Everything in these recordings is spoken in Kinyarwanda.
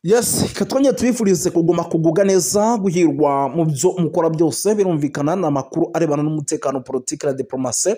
Yes, katwanya tubifurize kuguma kuguga neza guhirwa mu byo mukora byose birumvikana n'amakuru arebana n'umutekano politike na diplomasi.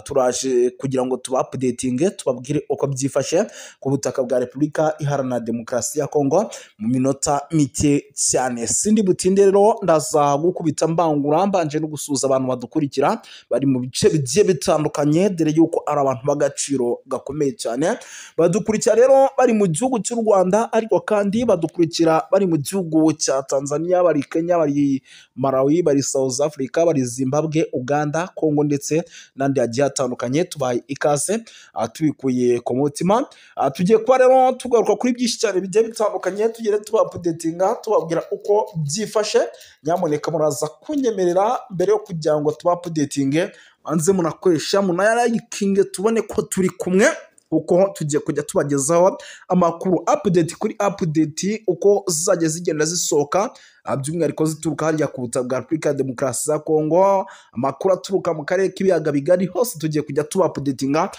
Turaje kugira ngo tuba updating tubabwire uko byifashe ku butaka bwa Repubulika Iharanira Demokarasi ya Kongo mu minota mike cyane. Sindi butinde rero ndaza gukubita mbangura mbanje no gusuza abantu badukurikira bari mu bice bigiye bitandukanye dore yuko ari abantu b'agaciro gakomeye cyane badukurikira rero bari mu gihugu cy'u Rwanda ariko kandi badukurikira bari mu gihugu cya Tanzania, bari Kenya, bari Malawi, bari South Africa, bari Zimbabwe, Uganda, Congo ndetse n'andi hagiye hatandukanye. Tubaye ikaze tubikuye ku mutima. Tugiye kuba rero tugaruka kuri byinshi cyane bigiye bitandukanye, tugere tuba updatinga tubabwira uko byifashe. Nyamuneka muraza kunyemerera mbere yo kugira ngo tuba updatinge anze munakoresha munayarayikinge tubone ko turi kumwe uko tugiye kujya tubagezaho amakuru update kuri update uko zizajya zigenda zisohoka, by'umwihariko zituruka hariya ku butaka bwa Repubulika ya Demokarasi ya Kongo, amakuru aturuka mu karere k'ibiyaga bigari hose tugiye kujya tuba updatinga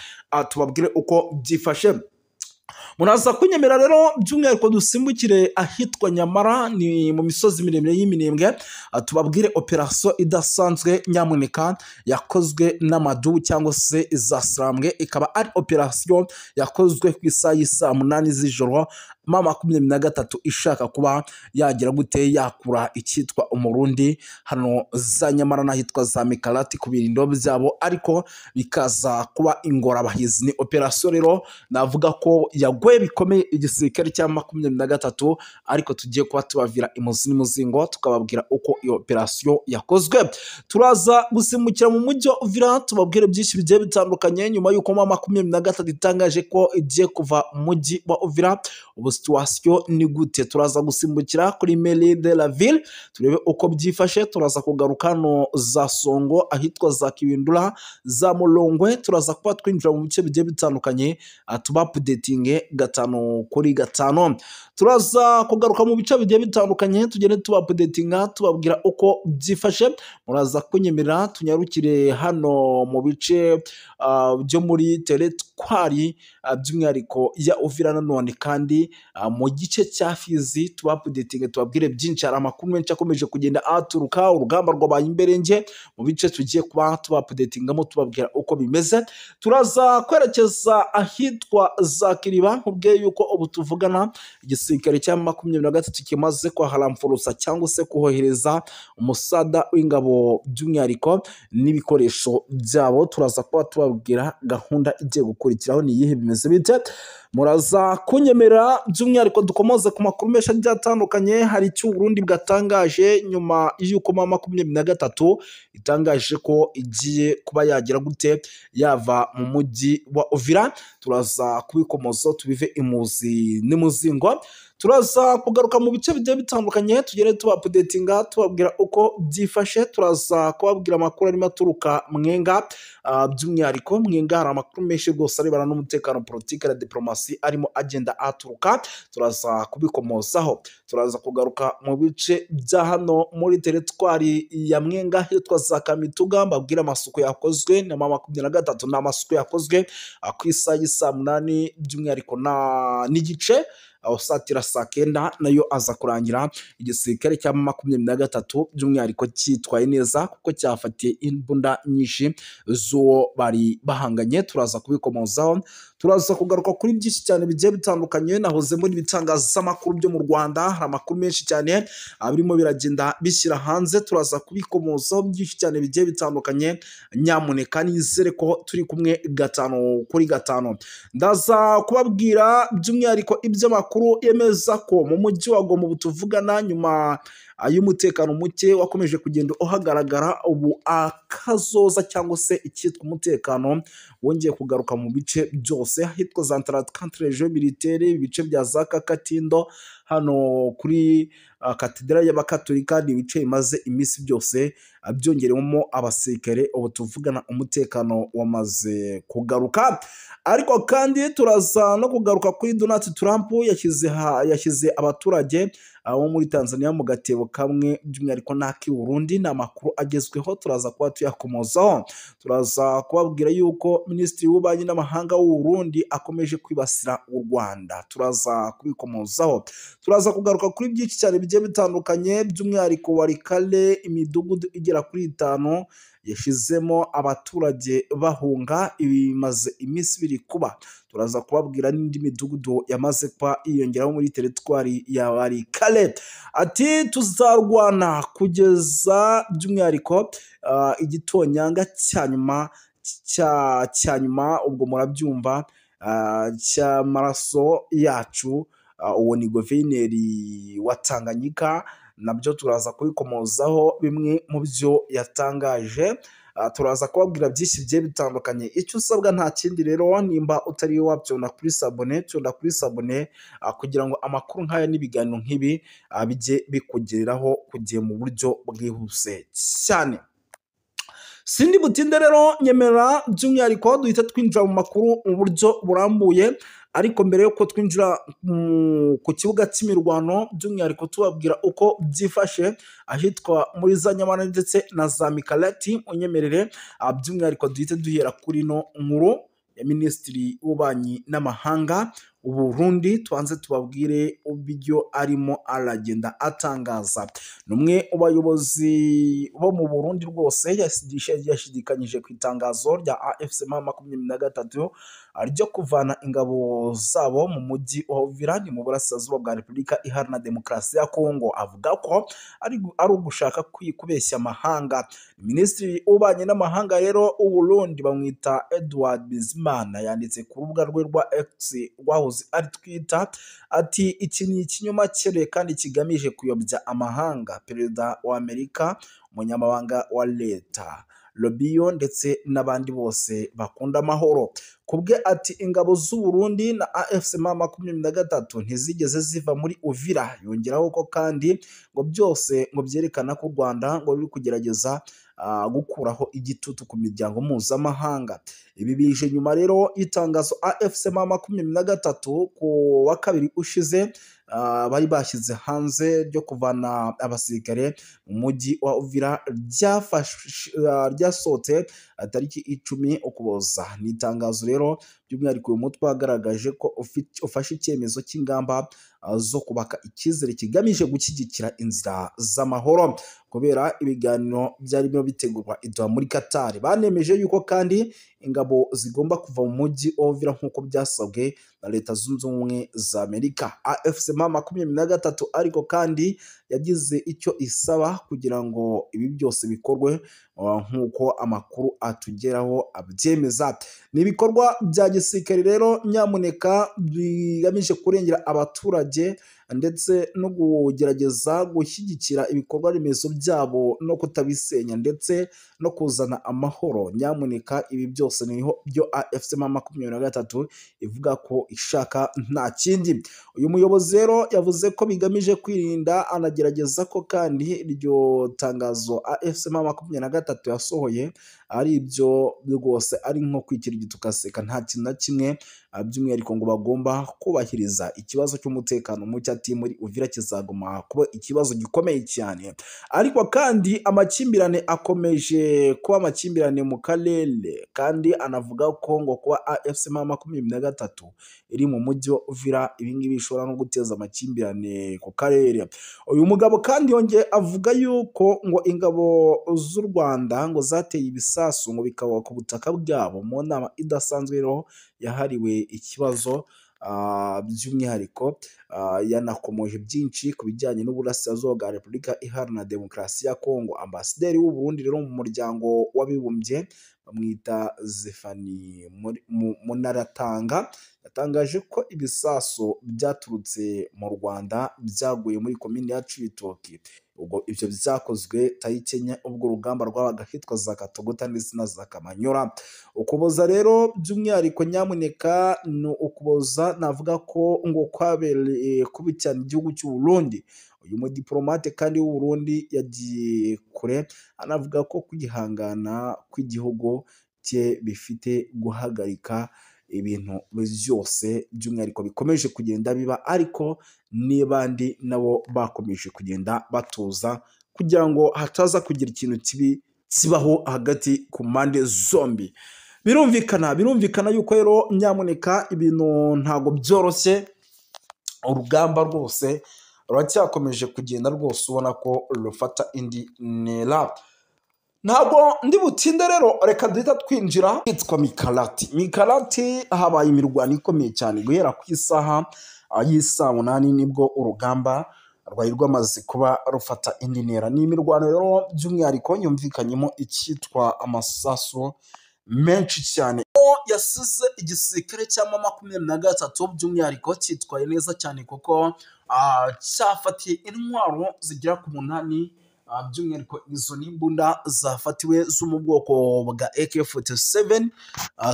tubabwire uko byifashe. Muraza kunyemera rero by'umwihariko dusimbukire ahitwa Nyamara ni mu misozi miremire y'Iminembwe, tubabwire operation idasanzwe nyamuneka yakozwe n'amadu cyangwa se zasambwe, ikaba ari operation yakozwe ku isaha y'isa 8 z'ijoro mama 23 ishaka kuba yagira gute yakura icyitwa umurundi hano za Nyamara n'ahitwa za Mikarati ku birindo byabo, ariko bikaza kuba ingorabahizi. Ni operation rero navuga ko yagwe bikomeye igisirikare cya 23, ariko tugiye kuba tubavira imuzi n'umuzingo tukababwira uko iyo operation yakozwe. Turaza gusimbukira mu mujyi wa Uvira tubabwire byinshi bigiye bitandukanye nyuma y'uko 23 itangaje ko igiye kuva mu mujyi wa Uvira. Ubu situation ni gute? Turaza gusimbukira kuri mairie de la ville turebe uko byifashe. Turaza kugaruka no za Songo ahitwa za Kibindula za Mulongwe, turaza kuba twinjira mu bice bigiye bitandukanye tuba updating gatano kuri gatano. Turaza kugaruka mu bice bigiye bitandukanye tugende tuba updatinga tubabwira uko byifashe. Muraza kunyemerera tunyarukire hano mu bice byo muri teritwari by'umwihariko ya Uvira nanone kandi mu gice cya Fizi tuba updating tubabwire byinshi. Hari amakuru menshi akomeje kugenda aturuka, urugamba rwabaye imberenge mu bice tugiye kuba tuba updatingamo tubabwira uko bimeze. Turaza kwerekeza ahitwa za Kiriba nkubwiye yuko ubu tuvugana igisirikare cya 23 kimaze kwaharamfurusa cyangwa se kuhohereza umusada w'ingabo by'umwihariko n'ibikoresho byabo. Turaza kuba tubabwira gahunda igiye gukurikiraho ni yihe bimeze bite. Muraza kunyemera by'umwihariko dukomoze ku makuru menshi agiye atandukanye. Hari icyo Burundi bwatangaje nyuma y'uko 23 itangaje ko igiye kuba yagira gute yava mu mujyi wa Uvira. Turaza kubikomoza tubive imuzi n'umuzingo. Turaza kugaruka mu bice bigiye bitandukanye tugere tuba updatinga tubabwira uko byifashe. Turaza kubabwira amakuru arimo aturuka Mwenga, by'umwihariko Mwenga hari amakuru menshi rwose arebana n'umutekano politike na diplomasi arimo agenda aturuka, turaza kubikomozaho. Turaza kugaruka mu bice bya hano muri teritwari ya Mwenga hitwa za Kamituga, mbabwira amasuku yakozwe na 23 n'amasuku yakozwe ku isaha y'isa 8 by'umwihariko n'igice aho satira saa 9 nayo aza kurangira igisirikare cya 23 by'umwihariko cyitwaye neza kuko cyafatiye imbunda nyinshi zo bari bahanganye. Turaza kubikomozaho. Turaza kugaruka kuri byinshi cyane bigiye bitandukanye nahoze muri bitangazamakuru byo mu Rwanda. Hari amakuru menshi cyane birimo biragenda bishyira hanze, turaza kubikomozaho byinshi cyane bigiye bitandukanye. Nyamuneka nizere ko turi kumwe gatano kuri gatano. Ndaza kubabwira by'umwihariko iby'amakuru yemeza ko mu mujyi wa Goma butuvugana nyuma y'umutekano muke wakomeje kugenda uhagaragara, ubu akazoza cyangwa se icyitwa umutekano wongeye kugaruka mu bice byose hitwa za Centre militaire, ibice bya za Kakatindo hano kuri katedera y'abakatolika. Ni ibice bimaze iminsi byose byongerewemo abasirikare, ubu tuvugana umutekano wamaze kugaruka. Ariko kandi turaza no kugaruka kuri Donald Trump yashyize abaturage bo muri Tanzania mu gatebo kamwe, by'umwihariko n'ak'i Burundi. Ni amakuru agezweho turaza kuba tuyakomozaho. Turaza kubabwira yuko Minisitiri w'Ububanyi n'Amahanga w'u Burundi akomeje kwibasira u Rwanda, turaza kubikomozaho. Turaza kugaruka kuri byinshi cyane bigiye bitandukanye, by'umwihariko Walikale, imidugudu igera kuri 5 yashizemo abaturage bahunga, bimaze iminsi biri kuba. Turaza kubabwira n'indi midugudu yamaze kwa iyongeraho muri teritwari ya Walikale. Ati tuzarwana kugeza by'umwihariko igitonyanga cya nyuma, ubwo murabyumva, cy'amaraso yacu. Uwo ni guverineri wa Tanganyika, nabyo turaza kubikomozaho bimwe mu byo yatangaje. Turaza kubabwira byinshi bigiye bitandukanye. Icyo usabwa nta kindi rero, nimba utari wabyonda kuri sabone, cyonda kuri sabone kugira ngo amakuru nk'aya n'ibiganiro nk'ibi bijye bikugereraho kugiye mu buryo bwihuse cyane. Sindi butinde rero, nyemera by'umwihariko duhita twinjira mu makuru mu buryo burambuye. Ariko mbere yuko twinjira ku kibuga cy'imirwano, by'umwihariko tubabwira uko byifashe ahitwa muri za Nyamara ndetse na za Mikalati, unyemerere by'umwihariko duhite duhera kuri no nkuru ya Minisitiri w'Ububanyi n'Amahanga u Burundi. Tubanze tubabwire uburyo arimo aragenda atangaza. Numwe mu bayobozi bo mu Burundi rwose yashidikanyije ku itangazo rya AFC M23 ryo kuvana ingabo zabo mu mujyi wa Uvira, ni mu burasirazuba bwa Repubulika Iharanira Demokarasi ya Kongo. Avuga ko ari ugushaka kubeshya amahanga. Minisitiri w'Ububanyi n'Amahanga rero u Burundi bamwita Edouard Bizimana, yanditse ku rubuga rwe rwa X rwahoze ari Twitter, ati iki ni ikinyoma cyereye kandi kigamije kuyobya amahanga. Perezida wa Amerika, umunyamabanga wa leta Lobio ndetse n'abandi bose bakunda amahoro. Kubwe ati ingabo z'u Burundi na AFC M23 ntizigeze ziva muri Uvira. Yongeraho ko kandi ngo byose ngo byerekana ko u Rwanda ngo ruri kugerageza gukuraho igitutu ku miryango mpuzamahanga. Ibi bije nyuma rero itangazo AFC M23 ku wa kabiri ushize bari bashyize hanze ryo kuvana abasirikare mu mujyi wa Uvira, ryasohotse tariki 10 Ukuboza. Ni itangazo rero by'umwihariko uyu mutwe wagaragaje ko ufashe icyemezo cy'ingamba zo kubaka icyizere kigamije gushyigikira inzira z'amahoro. Kubera ibiganiro byari byo bitegurwa idwa muri Qatar, banemeje yuko kandi ingabo zigomba kuva mu mujyi wa Uvira nk'uko byasabwe na Leta Zunze Ubumwe za Amerika. AFC M23 ariko kandi yagize icyo isaba kugira ngo ibi byose bikorwe nk'uko amakuru atugeraho abyemeza. Ni ibikorwa bya gisirikare rero nyamuneka bigamije kurengera abaturage ndetse no kugerageza gushyigikira ibikorwa remezo byabo no kutabisenya ndetse no kuzana amahoro. Nyamuneka ibi byose niho byo AFC M23 ivuga ko ishaka, nta kindi. Uyu muyobozi rero yavuze ko bigamije kwirinda, anagerageza ko kandi iryo tangazo AFC M23 yasohoye ari ibyo rwose ari nko kwikirigita ugaseka, nta kintu na kimwe by'umwihariko ngo bagomba kubahiriza. Ikibazo cy'umutekano muke ati muri Uvira kizaguma kuba ikibazo gikomeye cyane. Ariko kandi amakimbirane akomeje kuba amakimbirane mu karere, kandi anavuga ko ngo kuba AFC M23 iri mu mujyi wa Uvira ibingibi bishobora no guteza amakimbirane ku karere. Uyu mugabo kandi yongeye avuga yuko ngo ingabo z'u Rwanda ngo zateye ibisasu ngo bikaba ku butaka bwabo mu nama idasanzwe rero yahariwe ikibazo by'umwihariko. Yanakomoje byinshi ku bijyanye n'uburasirazuba bwa Repubulika Iharanira Demokarasi ya Kongo. Ambasaderi w'u Burundi rero mu muryango w'abibumbye bamwita Zefani Munaratanga yatangaje ko ibisasu byaturutse mu Rwanda byaguye muri komini ya Cibitoke. Ubwo ibyo byakozwe tariki 4 ubwo urugamba rwabaga hitwa za Katogota ndetse na za Kamanyora. Ukuboza rero by'umwihariko nyamuneka ni ukuboza navuga ko ngo kwabereye kubi cyane igihugu cy'u Burundi. uyu mudiplomate kandi w'u Burundi yagiye kure anavuga ko kwihangana kw'igihugu cye bifite guhagarika ibintu byose by'umwihariko bikomeje kugenda biba, ariko n'abandi nabo bakomeje kugenda batuza kugira ngo hataza kugira ikintu kibi kibaho hagati ku mpande zombi. Birumvikana yuko rero nyamuneka ibintu ntabwo byoroshye, urugamba rwose ruracyakomeje kugenda rwose ubona ko rufata indi ntera. Ntabwo ndi butinde rero, reka duhita twinjira yitwa Mikarati. Habaye imirwano ikomeye cyane guhera ku isaha y'isaa 8 nibwo urugamba rwari rwamaze kuba rufata indi ntera. Ni imirwano rero by'umwihariko yumvikanyemo icyitwa amasasu menshi cyane yasize igisirikare cya M23 by'umwihariko cyitwaye neza cyane kuko cyafatiye intwaro zigera ku 8, by'umwihariko izo n'imbunda zafatiwe zo mu bwoko bwa AK47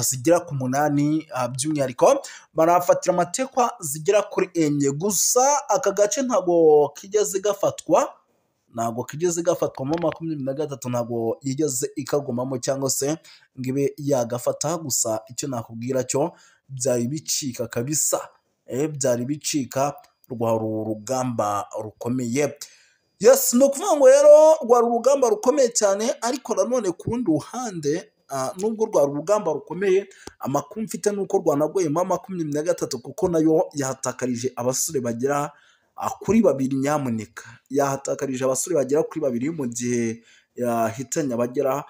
zigera ku 8, by'umwihariko barafatira amatekwa zigera kuri 4 gusa. Aka gace ntago kigeze gafatwa mu M23, ntago yigeze ikagumamo cyangwa se ngo ibe yagafata. Gusa icyo nakubwira cyo byari bicika kabisa, byari bicika, rwari urugamba rukomeye. Yes, no kuvuga ngo rero rwari urugamba rukomeye cyane, ariko nanone ku rundi ruhande nubwo rwari urugamba rukomeye, amakuru mfite nuko rwanagoye M23 kuko nayo yahatakarije abasore bagera kuri 2 nyamuneka. Yahatakarije abasore bagera kuri 2 mu gihe yahitanye abagera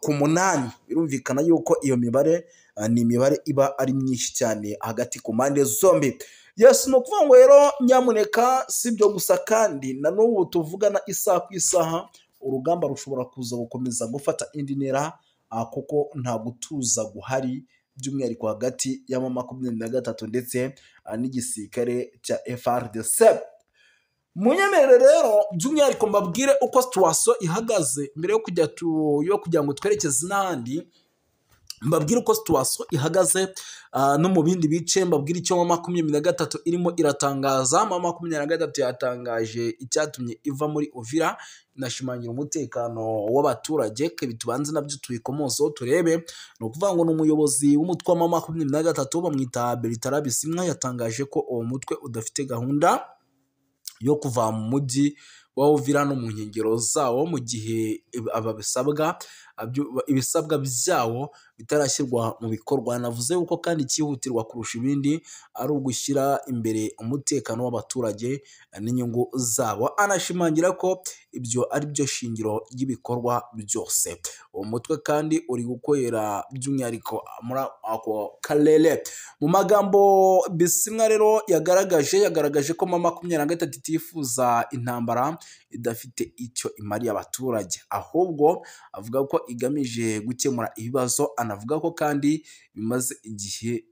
ku 8. Birumvikana yuko iyo mibare ni imibare iba ari myinshi cyane hagati ku mpande zombi. Yes, no kuvuga ngo rero nyamuneka si byo gusa kandi na n'ubu tuvugana isaha ku isaha urugamba rushobora kuza gukomeza gufata indi ntera, kuko nta gutuza guhari by'umwihariko hagati ya M23 ndetse n'igisirikare cya FARDC. Munyemerere rero by'umwihariko mbabwire uko situation ihagaze mbere yo kugira ngo twerekeze n'ahandi. Mbabwire uko situation ihagaze no mu bindi bice. Mbabwire icyo M23 irimo iratangaza. M23 yatangaje icyatumye iva muri Uvira, inashimangira umutekano w'abaturage. Bitubanze nabyo tubikomozo turebe. No kuvuga ngo n'umuyobozi w'umutwe wa M23 bamwita Bertrand Bisimwa yatangaje ko uwo mutwe udafite gahunda yo kuva mu mujyi wa Uvira no mu nkengero zawo mu gihe ibisabwa byawo bitarashyirwa mu bikorwa. Navuze yuko kandi cyihutirwa kurusha ibindi ari ugushyira imbere umutekano w'abaturage n'inyungu zabo. Anashimangira ko ibyo ari byo shingiro ry'ibikorwa byose. Uwo mutwe kandi uri gukorera by'umwihariko muri ako karere. Mu magambo Bisimwa rero yagaragaje ko M23 itifuza intambara idafite icyo imariye abaturage, ahubwo avuga ko igamije gukemura ibibazo. Anavuga ko kandi bimaze igihe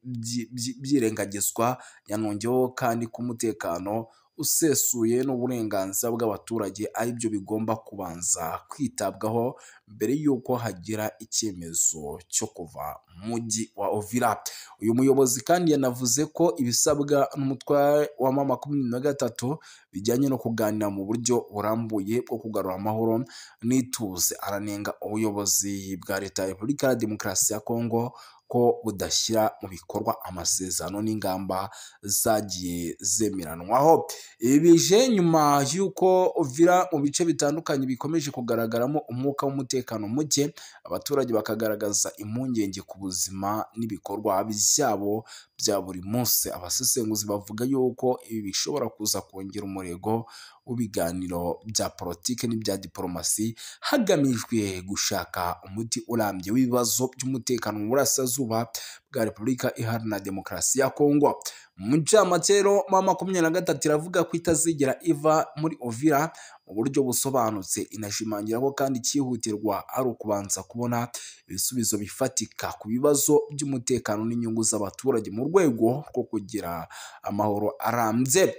byirengagizwa. Yanongeyeho kandi ko umutekano usesuye n'uburenganzira bw'abaturage ari byo bigomba kubanza kwitabwaho mbere y'uko hagira icyemezo cyo kuva mu mujyi wa Uvira. Uyu muyobozi kandi yanavuze ko ibisabwa n'umutwe wa M23 bijyanye no kuganira mu buryo burambuye bwo kugarura amahoro n'ituze. Aranenga ubuyobozi bwa leta ya Repubulika ya Demokarasi ya Kongo ko budashyira mu bikorwa amasezerano n'ingamba zagiye zemeranwaho. Bije nyuma y'uko Uvira mu bice bitandukanye bikomeje kugaragaramo umwuka w'umutekano muke, abaturage bakagaragaza impungenge ku buzima n'ibikorwa byabo bya buri munsi. Abasesenguzi bavuga yuko ibi bishobora kuza kongera umurego w'ibiganiro bya politiki n'ibya diplomasi hagamijwe gushaka umuti urambye w'ibibazo by'umutekano mu burasirazuba bwa Repubulika Iharanira Demokarasi ya Kongo. Mu ncamake rero M23 iravuga ko itazigera iva muri Uvira mu buryo busobanutse. Inashimangira ko kandi cyihutirwa ari ukubanza kubona ibisubizo bifatika ku bibazo by'umutekano n'inyungu z'abaturage mu rwego rwo kugira amahoro arambye.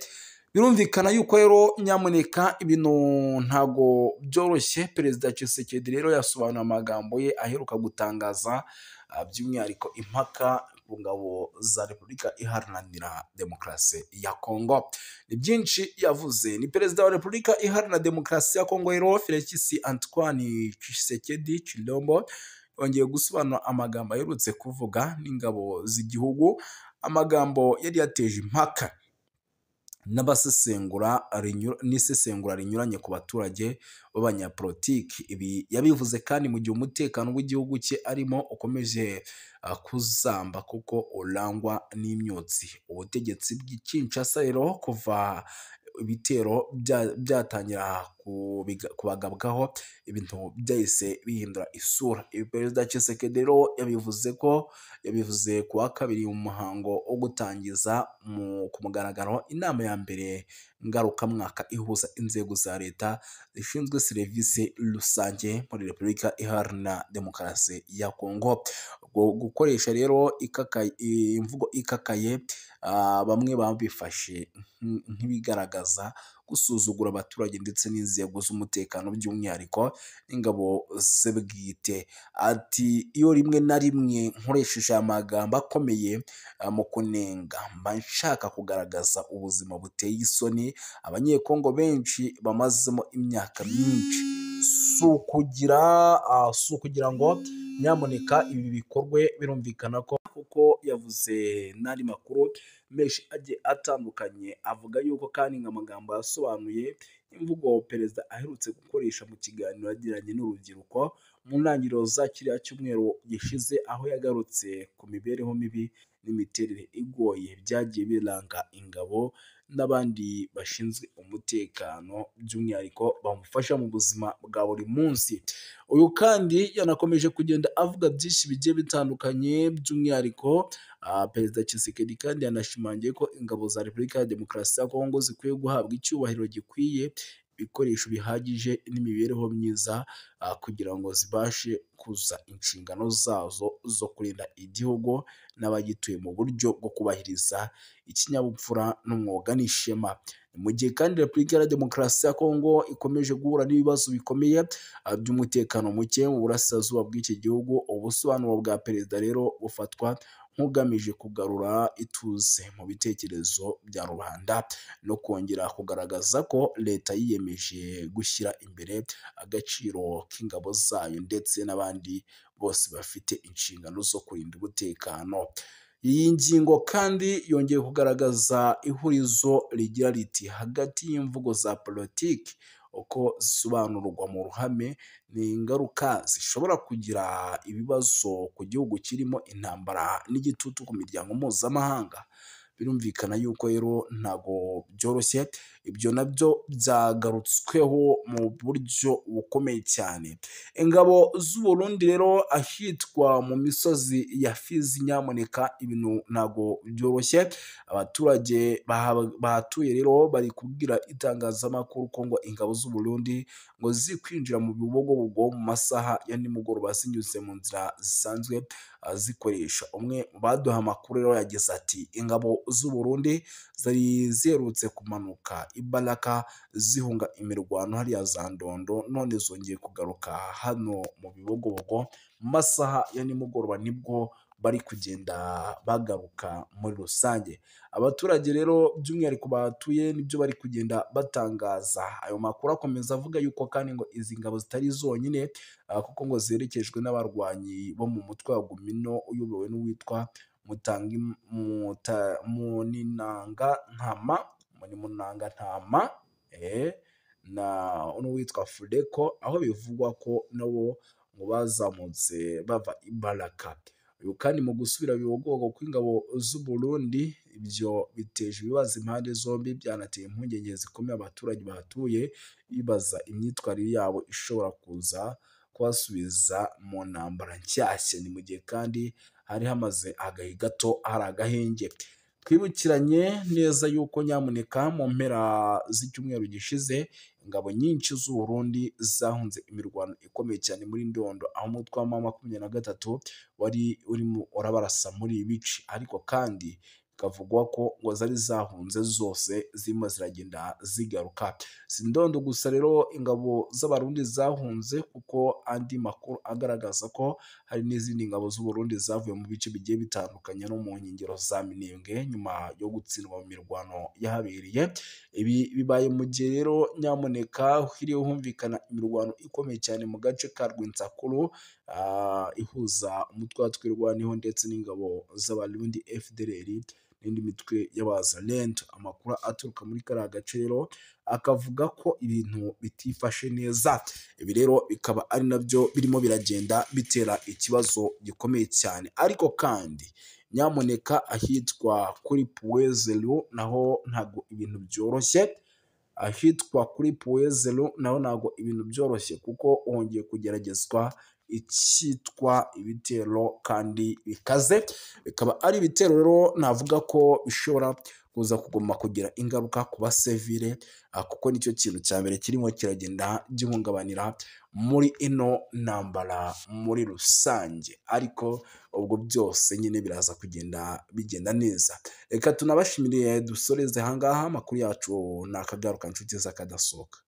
Birumvikana yuko rero nyamuneka ibintu ntago byoroshye. Perezida Tshisekedi rero yasobanuye amagambo ye aheruka gutangaza by'umwihariko impaka ku ngabo za Repubulika Iharanira Demokarasi ya Kongo. Ni byinshi yavuze. Ni perezida wa Repubulika Iharanira Demokarasi ya Kongo rero Felix Antoine Tshisekedi Tshilombo yongeye gusobanura amagambo aherutse kuvuga n'ingabo z'igihugu, amagambo yari yateje impaka n'isesengura rinyuranye ku baturage b'abanyapolitiki. Ibi yabivuze kandi mu gihe umutekano w'igihugu cye arimo ukomeje kuzamba kuko urangwa n'imyotsi. Ubutegetsi bw'i Kinshasa rero kuva ibitero byatangira kubagabwaho, ibintu byahise bihindura isura. Ibi perezida Tshisekedi rero yabivuze ku wa kabiri mu muhango wo gutangiza ku mugaragaro inama ya mbere ngarukamwaka ihuza inzego za leta zishinzwe serivisi rusange muri Repubulika Iharanira Demokarasi ya Kongo. Gukoresha rero imvugo ikakaye, bamwe babifashe nk'ibigaragaza gusuzugura abaturage ndetse n'inzego z'umutekano by'umwihariko n'ingabo ze bwite. Ati iyo rimwe na rimwe nkoresheje amagambo akomeye mu kunenga, mba nshaka kugaragaza ubuzima buteye isoni abanyekongo benshi bamazemo imyaka myinshi. Si ukugira ngo nyamuneka ibi bikorwe. Birumvikana ko kuko yavuze n'andi makuru menshi agiye atandukanye, avuga yuko kandi nk'amagambo yasobanuye imvugo perezida aherutse gukoresha mu kiganiro yagiranye n'urubyiruko mu ntangiriro za kiriya cyumweru gishize, aho yagarutse ku mibereho mibi n'imiterere igoye byagiye biranga ingabo n'abandi bashinzwe umutekano by'umwihariko bamufasha mu buzima bwa buri munsi. Uyu kandi yanakomeje kugenda avuga byinshi bigiye bitandukanye by'umwihariko perezida Tshisekedi kandi yanashimangiye ko ingabo za Repubulika ya Demokarasi ya Kongo zikwiye guhabwa icyubahiro gikwiye, ibikoresho bihagije n'imibereho myiza kugira ngo zibashe kuzuza inshingano zazo zo kurinda igihugu n'abagituye mu buryo bwo kubahiriza ikinyabupfura n'umwuga n'ishema. Mu gihe kandi Repubulika ya Demokarasi ya Kongo ikomeje guhura n'ibibazo bikomeye by'umutekano muke mu burasirazuba bw'iki gihugu, ubusobanuro bwa perezida rero bufatwa nk'ugamije kugarura ituze mu bitekerezo bya rubanda no kongera kugaragaza ko leta yiyemeje gushyira imbere agaciro k'ingabo zayo ndetse n'abandi bose bafite inshingano zo kurinda umutekano. Iyi ngingo kandi yongeye kugaragaza ihurizo rigira riti hagati y'imvugo za politiki uko zisobanurwa mu ruhame ni ingaruka zishobora kugira ibibazo ku gihugu kirimo intambara n'igitutu ku miryango mpuzamahanga. Birumvikana yuko rero ntabwo byoroshye, ibyo nabyo byagarutsweho mu buryo bukomeye cyane. Ingabo z'u Burundi rero ahitwa mu misozi ya Fizi, nyamuneka ibintu ntabwo byoroshye. Abaturage bahatuye rero bari kubwira itangazamakuru ko ngo ingabo z'u Burundi ngo ziri kwinjira mu bibogobogo mu masaha ya nimugoroba zinyuze mu nzira zisanzwe zikoresha. Umwe mu baduha amakuru rero yagize ati ingabo z'u Burundi zari ziherutse kumanuka Ibaraka zihunga imirwano hariya za Ndondo, none zongeye kugaruka hano mu bibogobogo mu masaha ya nimugoroba, nibwo bari kugenda bagaruka muri rusange. Abaturage rero by'umwihariko bahatuye nibyo bari kugenda batangaza. Ayo makuru akomeza avuga yuko kandi ngo izi ngabo zitari zonyine kuko ngo zerekejwe n'abarwanyi bo mu mutwe wa Gumino uyobowe n'uwitwa Muninanga Ntama na n'uwitwa Fudeko, aho bivugwa ko nabo ngo bazamutse bava Ibaraka. Uyu kandi mu gusubira bibogobogo kw'ingabo z'u Burundi, ibyo biteje ibibazo impande zombi, byanateye impungenge zikomeye abaturage bahatuye bibaza imyitwarire yabo ishobora kuza kubasubiza mu ntambara nshyashya. Ni mu gihe kandi hari hamaze agahe gato hari agahenge. Twibukiranye neza yuko nyamuneka mu mpera z'icyumweru gishize ingabo nyinshi z'u Burundi zahunze imirwano ikomeye cyane muri Ndondo, aho umutwe wa M23 wari urimo urabarasa muri ibi bice, ariko kandi bikavugwa ko ngo zari zahunze zose zirimo ziragenda zigaruka. Si ndondo gusa rero ingabo z'abarundi zahunze, kuko andi makuru agaragaza ko hari n'izindi ngabo z'Uburundi zavuye mu bice bigiye bitandukanye no mu nkengero za Minembwe nyuma yo gutsindwa mu mirwano yahabereye. Ibi bibaye mu gihe rero nyamuneka hiriwe humvikana imirwano ikomeye cyane mu gace ka Rwenzakuru, ihuza umutwe wa twirwaneho ndetse n'ingabo z'Abarundi FDLR n'indi mitwe y'abazalendo. Amakuru aturuka muri kariya gace rero akavuga ko ibintu bitifashe neza. Ibi rero bikaba ari nabyo birimo biragenda bitera ikibazo gikomeye cyane. Ariko kandi nyamuneka ahitwa kuri Puezero naho ntabwo ibintu byoroshye, ahitwa kuri Puezero naho ntabwo ibintu byoroshye, kuko hongeye kugeragezwa icyitwa ibitero kandi bikaze. Bikaba ari ibitero rero navuga ko bishobora kuza kuguma kugira ingaruka ku basivile, kuko nicyo kintu cya mbere kirimo kiragenda gihungabanira muri ino ntambara muri rusange. Ariko ubwo byose nyine biraza kugenda bigenda neza. Reka tunabashimire dusoreze ahangaha, amakuru yacu nakagaruka inshuti z'akadasohoka.